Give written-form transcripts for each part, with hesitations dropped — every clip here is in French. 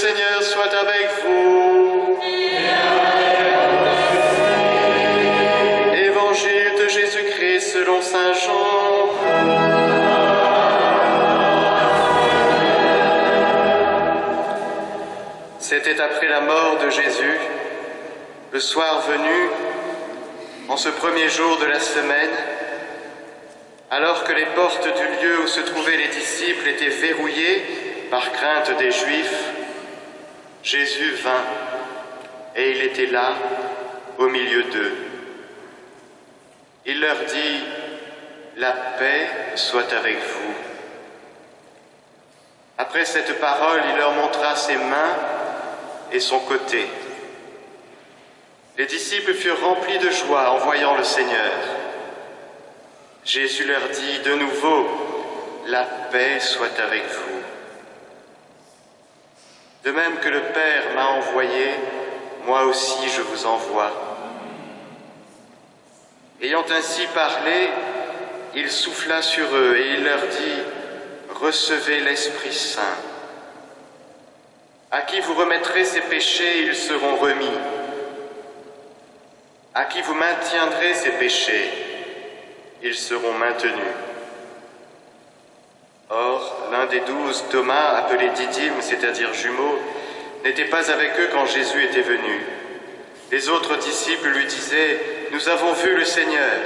Seigneur soit avec vous. Évangile de Jésus-Christ selon saint Jean. C'était après la mort de Jésus, le soir venu, en ce premier jour de la semaine, alors que les portes du lieu où se trouvaient les disciples étaient verrouillées par crainte des Juifs, Jésus vint et il était là, au milieu d'eux. Il leur dit, « La paix soit avec vous. » Après cette parole, il leur montra ses mains et son côté. Les disciples furent remplis de joie en voyant le Seigneur. Jésus leur dit de nouveau, « La paix soit avec vous. » De même que le Père m'a envoyé, moi aussi je vous envoie. Ayant ainsi parlé, il souffla sur eux et il leur dit, « Recevez l'Esprit Saint. À qui vous remettrez ces péchés, ils seront remis. À qui vous maintiendrez ces péchés, ils seront maintenus. » Or, l'un des 12, Thomas, appelé Didyme, c'est-à-dire jumeau, n'était pas avec eux quand Jésus était venu. Les autres disciples lui disaient, « Nous avons vu le Seigneur. »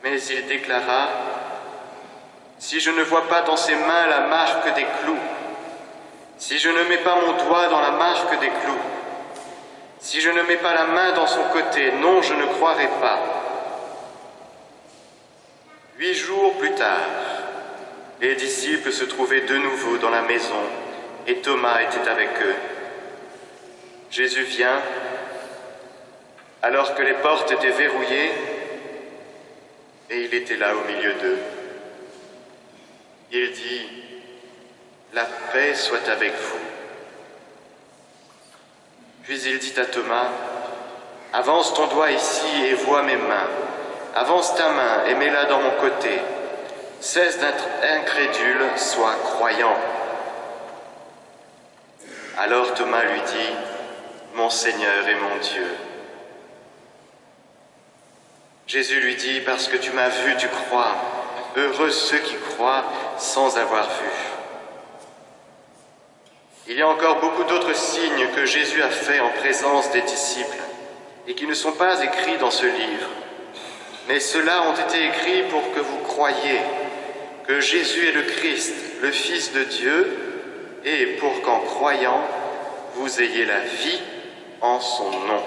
Mais il déclara, « Si je ne vois pas dans ses mains la marque des clous, si je ne mets pas mon doigt dans la marque des clous, si je ne mets pas la main dans son côté, non, je ne croirai pas. » 8 jours plus tard, les disciples se trouvaient de nouveau dans la maison et Thomas était avec eux. Jésus vient, alors que les portes étaient verrouillées, et il était là au milieu d'eux. Il dit, « La paix soit avec vous. » Puis il dit à Thomas, « Avance ton doigt ici et vois mes mains. Avance ta main et mets-la dans mon côté. Cesse d'être incrédule, sois croyant. » Alors Thomas lui dit, « Mon Seigneur et mon Dieu. » Jésus lui dit, « Parce que tu m'as vu, tu crois. Heureux ceux qui croient sans avoir vu. » Il y a encore beaucoup d'autres signes que Jésus a faits en présence des disciples et qui ne sont pas écrits dans ce livre. Mais ceux-là ont été écrits pour que vous croyiez que Jésus est le Christ, le Fils de Dieu, et pour qu'en croyant, vous ayez la vie en son nom.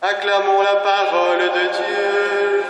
Acclamons la parole de Dieu.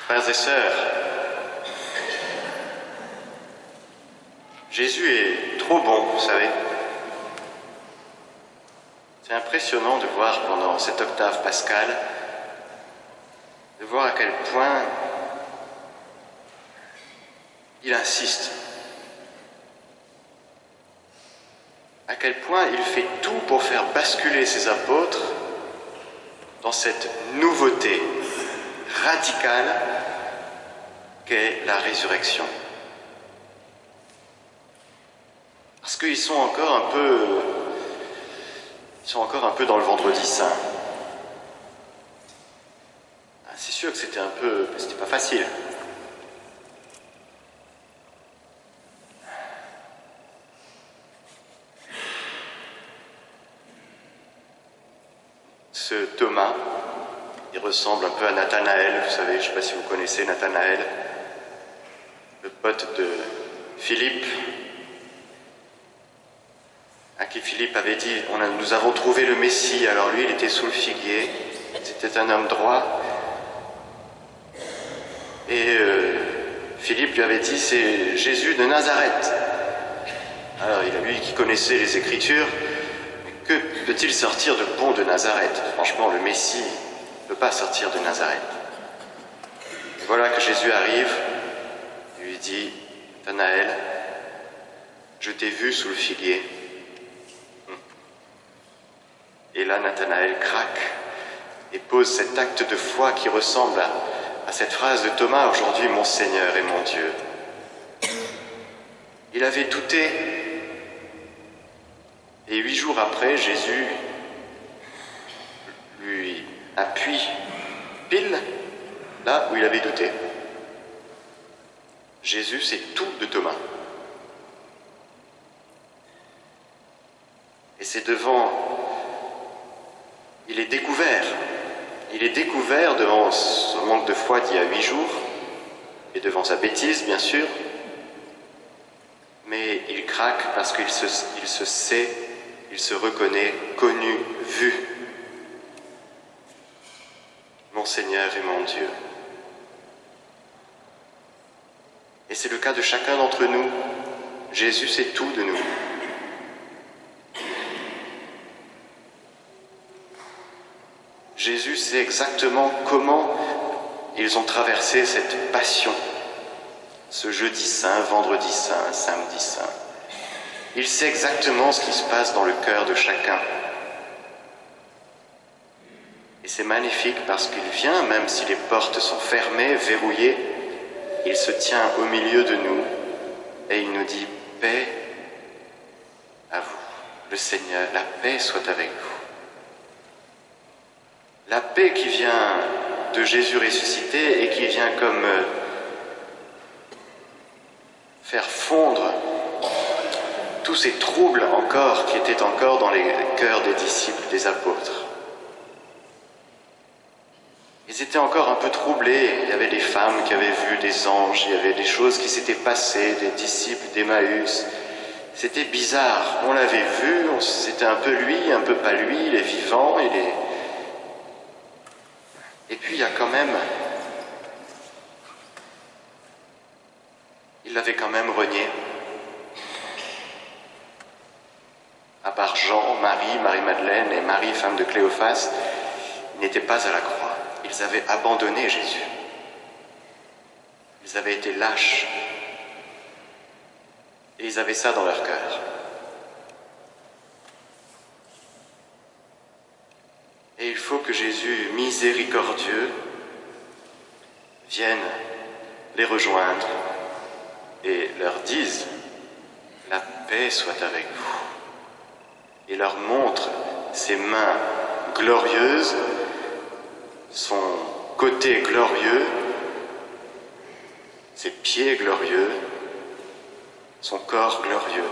Frères et sœurs, Jésus est trop bon, vous savez. C'est impressionnant de voir pendant cette octave pascale, de voir à quel point il insiste, à quel point il fait tout pour faire basculer ses apôtres dans cette nouveauté radicale qu'est la résurrection. Parce qu'ils sont encore un peu dans le vendredi saint. C'est sûr que c'était pas facile. Ce Thomas, il ressemble un peu à Nathanaël, vous savez, je ne sais pas si vous connaissez Nathanaël, le pote de Philippe, à qui Philippe avait dit « Nous avons trouvé le Messie », alors lui il était sous le figuier, c'était un homme droit, et Philippe lui avait dit « C'est Jésus de Nazareth ». Alors il a lui qui connaissait les Écritures, que peut-il sortir de bon de Nazareth? Franchement, le Messie ne peut pas sortir de Nazareth. Et voilà que Jésus arrive, il lui dit, Nathanaël, je t'ai vu sous le figuier. Et là, Nathanaël craque et pose cet acte de foi qui ressemble à cette phrase de Thomas, aujourd'hui, mon Seigneur et mon Dieu. Il avait douté. Et 8 jours après, Jésus lui appuie pile là où il avait douté. Jésus, c'est tout de Thomas. Et c'est devant... Il est découvert. Il est découvert devant son manque de foi d'il y a 8 jours, et devant sa bêtise, bien sûr. Mais il craque parce qu'il se sait, il se reconnaît, connu, vu. Mon Seigneur et mon Dieu. Et c'est le cas de chacun d'entre nous. Jésus sait tout de nous. Jésus sait exactement comment ils ont traversé cette passion, ce jeudi saint, vendredi saint, samedi saint. Il sait exactement ce qui se passe dans le cœur de chacun. Et c'est magnifique parce qu'il vient, même si les portes sont fermées, verrouillées, il se tient au milieu de nous et il nous dit « Paix à vous, le Seigneur, la paix soit avec vous ». La paix qui vient de Jésus ressuscité et qui vient comme faire fondre tous ces troubles encore qui étaient encore dans les cœurs des disciples, des apôtres. Ils étaient encore un peu troublés, il y avait des femmes qui avaient vu des anges, il y avait des choses qui s'étaient passées, des disciples d'Emmaüs. C'était bizarre, on l'avait vu, c'était un peu lui, un peu pas lui, il est vivant, il est... Et puis il y a quand même... Il l'avait quand même renié. À part Jean, Marie, Marie-Madeleine et Marie, femme de Cléophas, ils n'étaient pas à la croix. Ils avaient abandonné Jésus. Ils avaient été lâches. Et ils avaient ça dans leur cœur. Et il faut que Jésus, miséricordieux, vienne les rejoindre et leur dise « La paix soit avec vous » et leur montre ses mains glorieuses, son côté glorieux, ses pieds glorieux, son corps glorieux,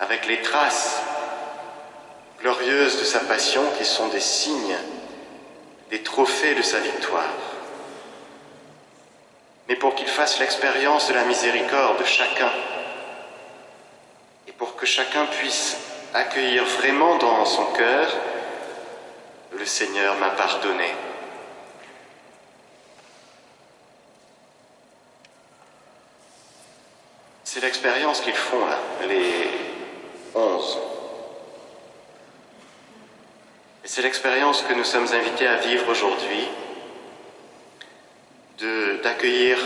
avec les traces glorieuses de sa passion qui sont des signes, des trophées de sa victoire. Mais pour qu'il fasse l'expérience de la miséricorde de chacun, et pour que chacun puisse accueillir vraiment dans son cœur, le Seigneur m'a pardonné. C'est l'expérience qu'ils font là, les 11. Et c'est l'expérience que nous sommes invités à vivre aujourd'hui, d'accueillir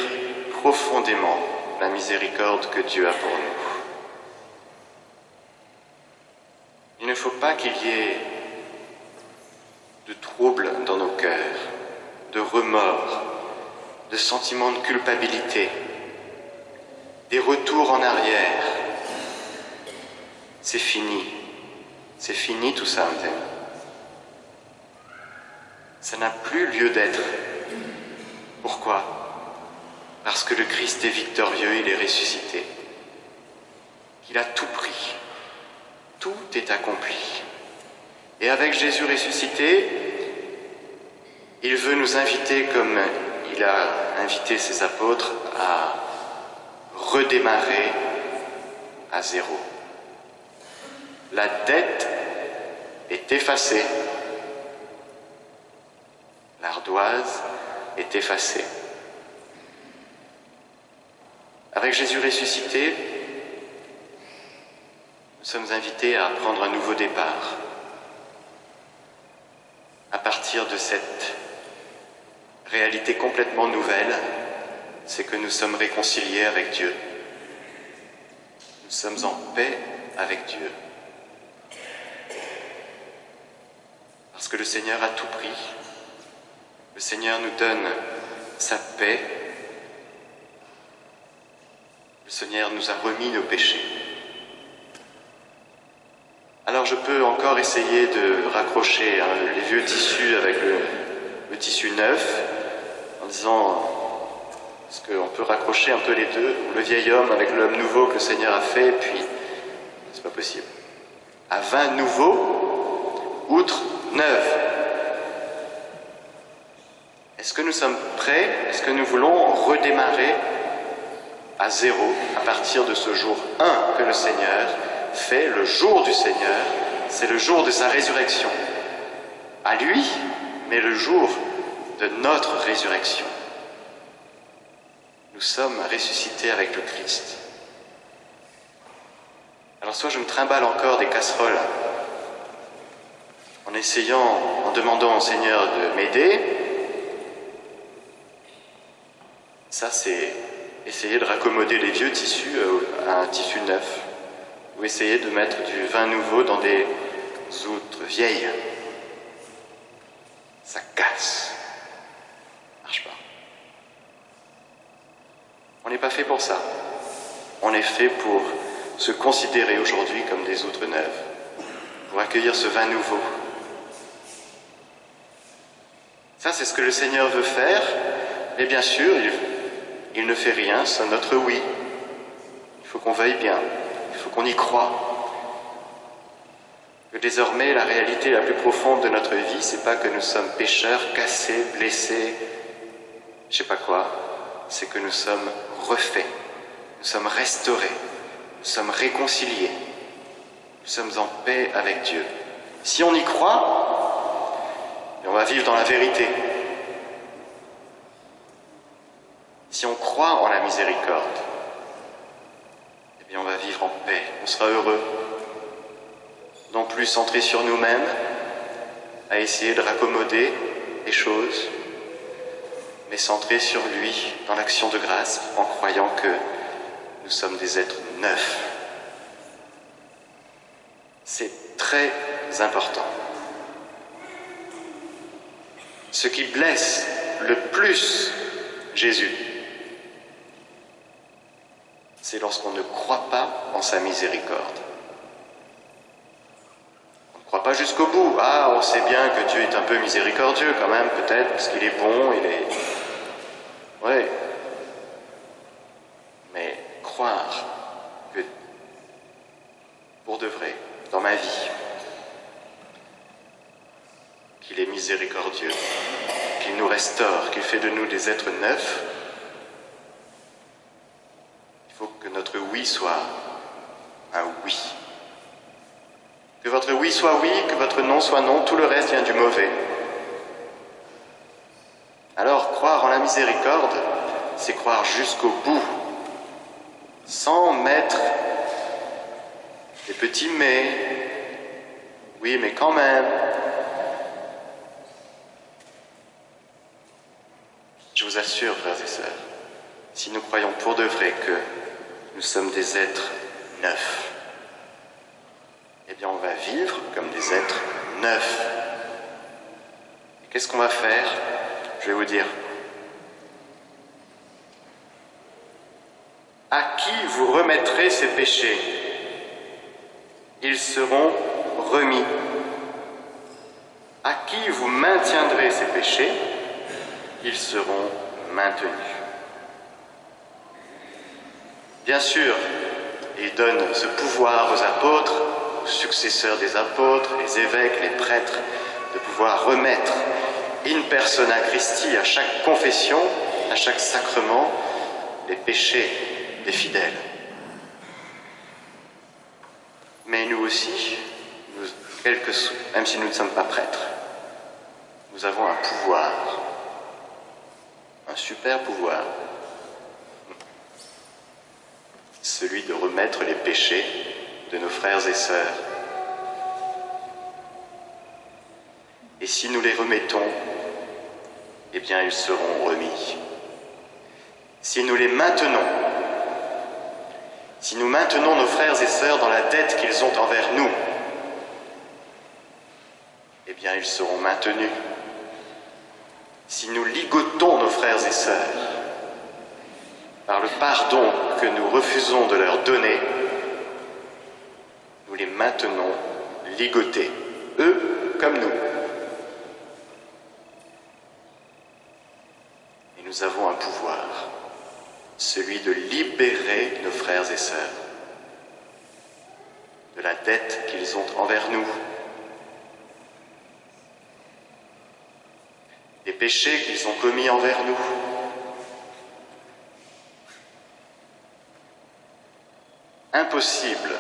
profondément la miséricorde que Dieu a pour nous. Il ne faut pas qu'il y ait de troubles dans nos cœurs, de remords, de sentiments de culpabilité, des retours en arrière. C'est fini tout ça, mes amis. Ça n'a plus lieu d'être. Pourquoi? Parce que le Christ est victorieux, il est ressuscité. Il a tout pris. Tout est accompli. Et avec Jésus ressuscité, il veut nous inviter, comme il a invité ses apôtres, à redémarrer à zéro. La dette est effacée. L'ardoise est effacée. Avec Jésus ressuscité, nous sommes invités à prendre un nouveau départ. À partir de cette réalité complètement nouvelle, c'est que nous sommes réconciliés avec Dieu. Nous sommes en paix avec Dieu. Parce que le Seigneur a tout pris. Le Seigneur nous donne sa paix. Le Seigneur nous a remis nos péchés. Alors je peux encore essayer de raccrocher les vieux tissus avec le tissu neuf, en disant, est-ce qu'on peut raccrocher un peu les deux, le vieil homme avec l'homme nouveau que le Seigneur a fait, puis c'est pas possible. À 20 nouveaux, outre 9. Est-ce que nous sommes prêts? Est-ce que nous voulons redémarrer à zéro à partir de ce jour 1 que le Seigneur fait, le jour du Seigneur, c'est le jour de sa résurrection. À lui, mais le jour de notre résurrection. Nous sommes ressuscités avec le Christ. Alors soit je me trimballe encore des casseroles en demandant au Seigneur de m'aider. Ça, c'est essayer de raccommoder les vieux tissus à un tissu neuf. Ou essayer de mettre du vin nouveau dans des outres vieilles. Ça casse. Ça marche pas. On n'est pas fait pour ça. On est fait pour se considérer aujourd'hui comme des outres neuves. Pour accueillir ce vin nouveau. Ça, c'est ce que le Seigneur veut faire. Mais bien sûr, il ne fait rien sans notre oui. Il faut qu'on veuille bien. Il faut qu'on y croie. Que désormais, la réalité la plus profonde de notre vie, c'est pas que nous sommes pécheurs, cassés, blessés, je sais pas quoi, c'est que nous sommes refaits, nous sommes restaurés, nous sommes réconciliés, nous sommes en paix avec Dieu. Si on y croit, on va vivre dans la vérité. Si on croit en la miséricorde, eh bien on va vivre en paix, on sera heureux. Non plus centré sur nous-mêmes, à essayer de raccommoder les choses, mais centré sur lui, dans l'action de grâce, en croyant que nous sommes des êtres neufs. C'est très important. Ce qui blesse le plus Jésus, c'est lorsqu'on ne croit pas en sa miséricorde. On ne croit pas jusqu'au bout. Ah, on sait bien que Dieu est un peu miséricordieux quand même, peut-être, parce qu'il est bon, il est... Ouais. Mais croire que, pour de vrai, dans ma vie, qu'il est miséricordieux, qu'il nous restaure, qu'il fait de nous des êtres neufs, il faut que notre oui soit un oui. Que votre oui soit oui, que votre non soit non, tout le reste vient du mauvais. Alors, croire en la miséricorde, c'est croire jusqu'au bout, sans mettre des petits mais, oui, mais quand même. Je vous assure, frères et sœurs, si nous croyons pour de vrai que nous sommes des êtres neufs, eh bien on va vivre comme des êtres neufs. Et qu'est-ce qu'on va faire? Je vais vous dire. qui vous remettrez ces péchés? Ils seront remis. À qui vous maintiendrez ces péchés? Ils seront maintenus. Bien sûr, il donne ce pouvoir aux apôtres, aux successeurs des apôtres, les évêques, les prêtres, de pouvoir remettre in persona Christi à chaque confession, à chaque sacrement, les péchés des fidèles. Mais nous aussi, même si nous ne sommes pas prêtres, nous avons un pouvoir, un super pouvoir, celui de remettre les péchés de nos frères et sœurs. Et si nous les remettons, eh bien ils seront remis. Si nous les maintenons, si nous maintenons nos frères et sœurs dans la dette qu'ils ont envers nous, eh bien ils seront maintenus. Si nous ligotons nos frères et sœurs par le pardon que nous refusons de leur donner, nous les maintenons ligotés, eux comme nous. Et nous avons un pouvoir, celui de libérer nos frères et sœurs de la dette qu'ils ont envers nous, des péchés qu'ils ont commis envers nous. Impossible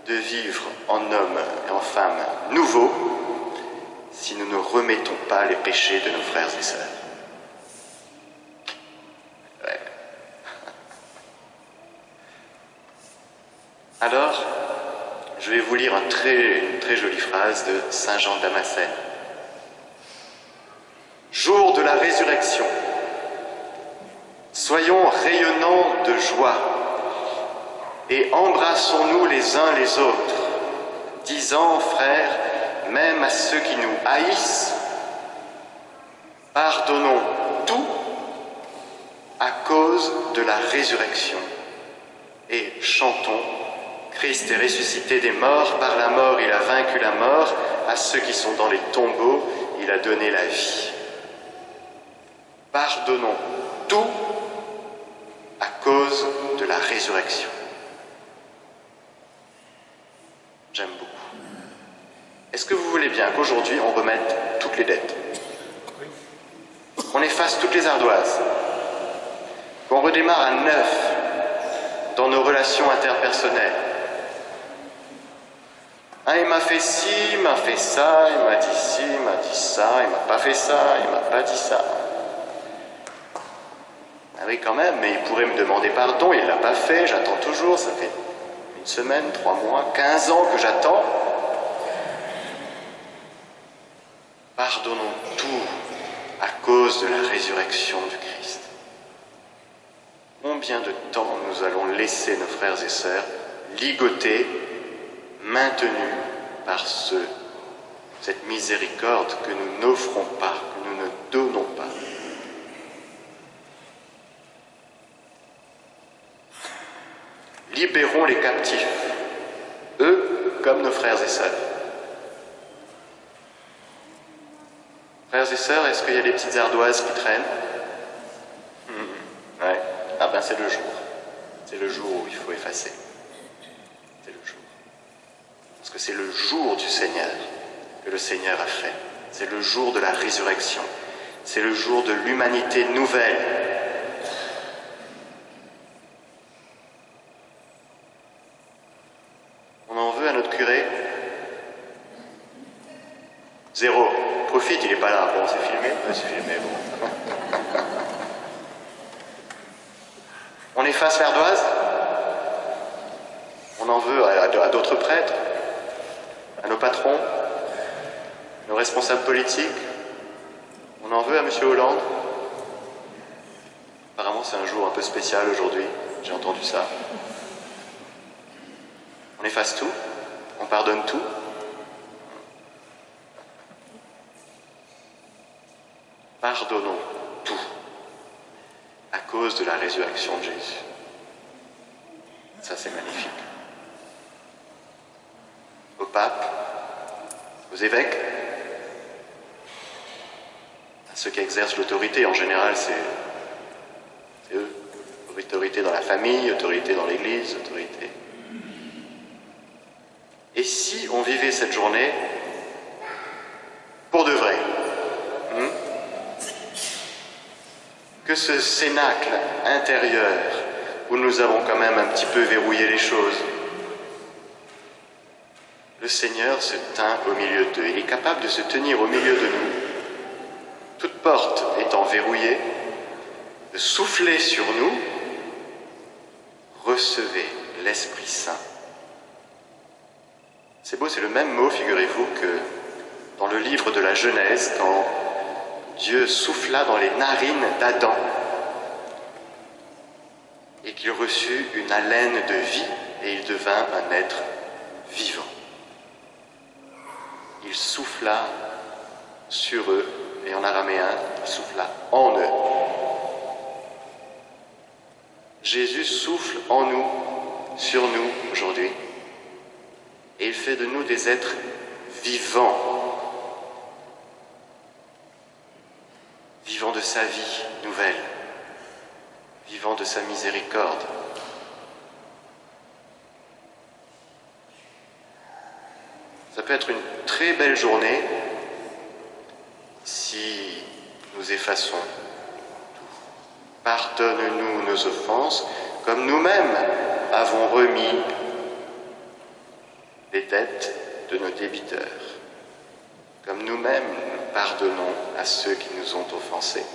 de vivre en homme et en femme nouveaux si nous ne remettons pas les péchés de nos frères et sœurs. Ouais. Alors, je vais vous lire une très jolie phrase de Saint Jean Damascène. Jour de la résurrection, soyons rayonnants de joie et embrassons-nous les uns les autres, disant, frères, même à ceux qui nous haïssent, pardonnons tout à cause de la résurrection et chantons, Christ est ressuscité des morts, par la mort il a vaincu la mort, à ceux qui sont dans les tombeaux il a donné la vie. Pardonnons tout à cause de la résurrection. J'aime beaucoup. Est-ce que vous voulez bien qu'aujourd'hui on remette toutes les dettes? On efface toutes les ardoises, qu'on redémarre à neuf dans nos relations interpersonnelles. Ah, il m'a fait ci, il m'a fait ça, il m'a dit ci, il m'a dit ça, il m'a pas fait ça, il m'a pas dit ça. Ah oui, quand même, mais il pourrait me demander pardon, il l'a pas fait, j'attends toujours, ça fait 1 semaine, 3 mois, 15 ans que j'attends. Pardonnons tout à cause de la résurrection du Christ. Combien de temps nous allons laisser nos frères et sœurs ligotés, maintenus par cette miséricorde que nous n'offrons pas, que nous ne donnons pas. Libérons les captifs, eux comme nos frères et sœurs. Frères et sœurs, est-ce qu'il y a des petites ardoises qui traînent? Ouais. Ah ben c'est le jour. C'est le jour où il faut effacer. C'est le jour. Parce que c'est le jour du Seigneur que le Seigneur a fait. C'est le jour de la résurrection. C'est le jour de l'humanité nouvelle. On en veut à notre curé? Zéro. Profite, il n'est pas là. Bon, c'est filmé? C'est filmé, bon. On efface l'ardoise? On en veut à d'autres prêtres, à nos patrons, nos responsables politiques. On en veut à M. Hollande. Apparemment, c'est un jour un peu spécial aujourd'hui. J'ai entendu ça. On efface tout? On pardonne tout? Pardonnons tout à cause de la résurrection de Jésus. Ça, c'est magnifique. Au pape, aux évêques, à ceux qui exercent l'autorité. En général, c'est eux. Autorité dans la famille, autorité dans l'Église, autorité. Et si on vivait cette journée pour de vrai, que ce cénacle intérieur où nous avons quand même un petit peu verrouillé les choses, le Seigneur se tint au milieu d'eux. Il est capable de se tenir au milieu de nous, toute porte étant verrouillée, de souffler sur nous. Recevez l'Esprit Saint. C'est beau, c'est le même mot, figurez-vous, que dans le livre de la Genèse, quand Dieu souffla dans les narines d'Adam et qu'il reçut une haleine de vie et il devint un être vivant. Il souffla sur eux, et en araméen, il souffla en eux. Jésus souffle en nous, sur nous aujourd'hui, et il fait de nous des êtres vivants, vivants de sa vie nouvelle, vivants de sa miséricorde. Ça peut être une très belle journée si nous effaçons. Pardonne-nous nos offenses, comme nous-mêmes avons remis les dettes de nos débiteurs, comme nous-mêmes nous pardonnons à ceux qui nous ont offensés.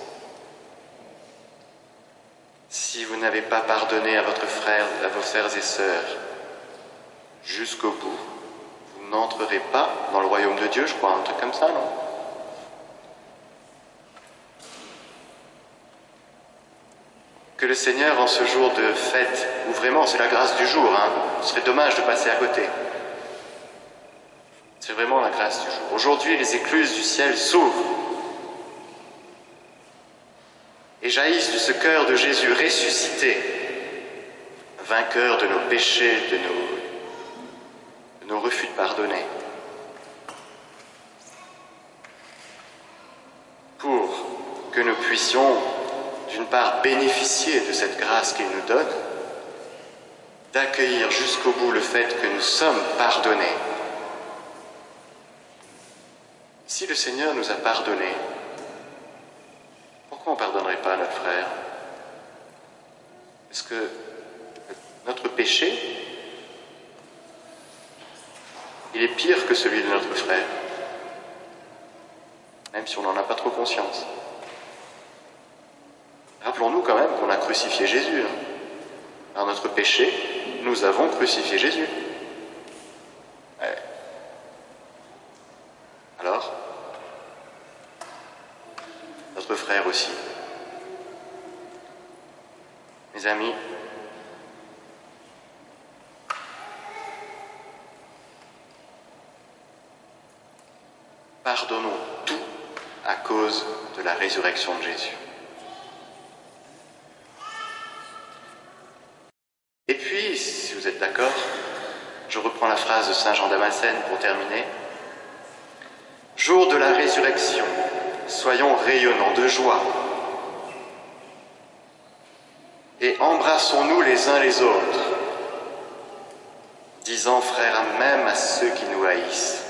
Si vous n'avez pas pardonné à votre frère, à vos frères et sœurs, jusqu'au bout, vous n'entrerez pas dans le royaume de Dieu, je crois, un truc comme ça, non ? Que le Seigneur, en ce jour de fête, où vraiment c'est la grâce du jour, ce serait dommage de passer à côté. C'est vraiment la grâce du jour. Aujourd'hui, les écluses du ciel s'ouvrent et jaillissent de ce cœur de Jésus ressuscité, vainqueur de nos péchés, de nos refus de pardonner. Pour que nous puissions d'une part bénéficier de cette grâce qu'il nous donne, d'accueillir jusqu'au bout le fait que nous sommes pardonnés. Si le Seigneur nous a pardonnés, pourquoi on ne pardonnerait pas à notre frère? Est-ce que notre péché, il est pire que celui de notre frère, même si on n'en a pas trop conscience? Rappelons-nous quand même qu'on a crucifié Jésus. Par notre péché, nous avons crucifié Jésus. Ouais. Alors, notre frère aussi. Mes amis, pardonnons tout à cause de la résurrection de Jésus. Et puis, si vous êtes d'accord, je reprends la phrase de Saint Jean Damascène pour terminer. Jour de la résurrection, soyons rayonnants de joie et embrassons-nous les uns les autres, disant frères même à ceux qui nous haïssent,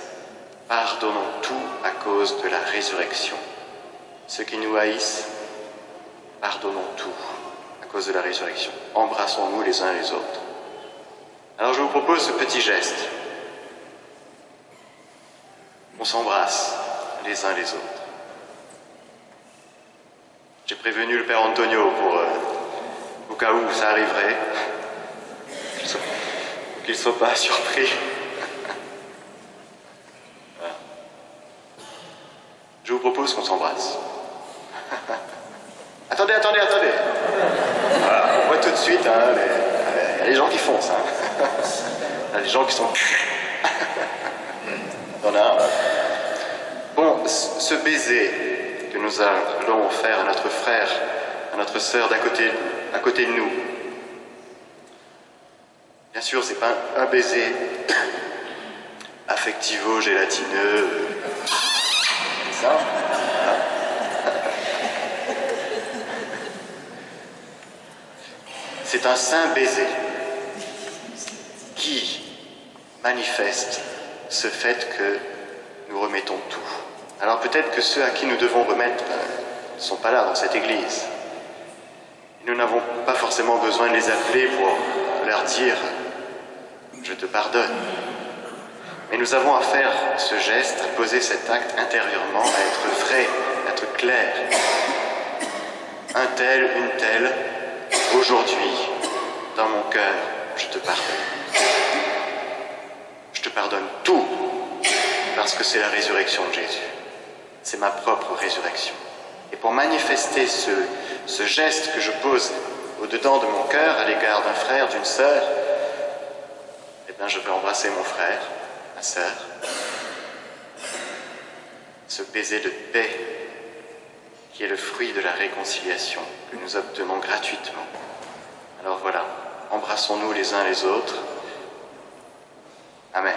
pardonnons tout à cause de la résurrection. Ceux qui nous haïssent, pardonnons tout à cause de la résurrection. Embrassons-nous les uns les autres. Alors je vous propose ce petit geste. On s'embrasse les uns les autres. J'ai prévenu le Père Antonio pour, au cas où ça arriverait, qu'il ne soit pas surpris. Voilà. Je vous propose qu'on s'embrasse. Attendez. Voilà, on voit tout de suite, il y a les gens qui foncent. Il y a des gens qui sont... Il y en a un. Bon, ce baiser que nous allons faire à notre frère, à notre sœur à côté de nous, Bien sûr, c'est pas un baiser affectivo-gélatineux. C'est ça, hein? C'est un saint baiser qui manifeste ce fait que nous remettons tout. Alors peut-être que ceux à qui nous devons remettre ne sont pas là dans cette église. Nous n'avons pas forcément besoin de les appeler pour leur dire « je te pardonne ». Mais nous avons à faire ce geste, à poser cet acte intérieurement, à être vrai, à être clair. Un tel, une telle, aujourd'hui, dans mon cœur, je te pardonne. Je te pardonne tout, parce que c'est la résurrection de Jésus. C'est ma propre résurrection. Et pour manifester ce geste que je pose au-dedans de mon cœur à l'égard d'un frère, d'une sœur, eh bien je vais embrasser mon frère, ma sœur, ce baiser de paix qui est le fruit de la réconciliation que nous obtenons gratuitement. Alors voilà, embrassons-nous les uns les autres. Amen.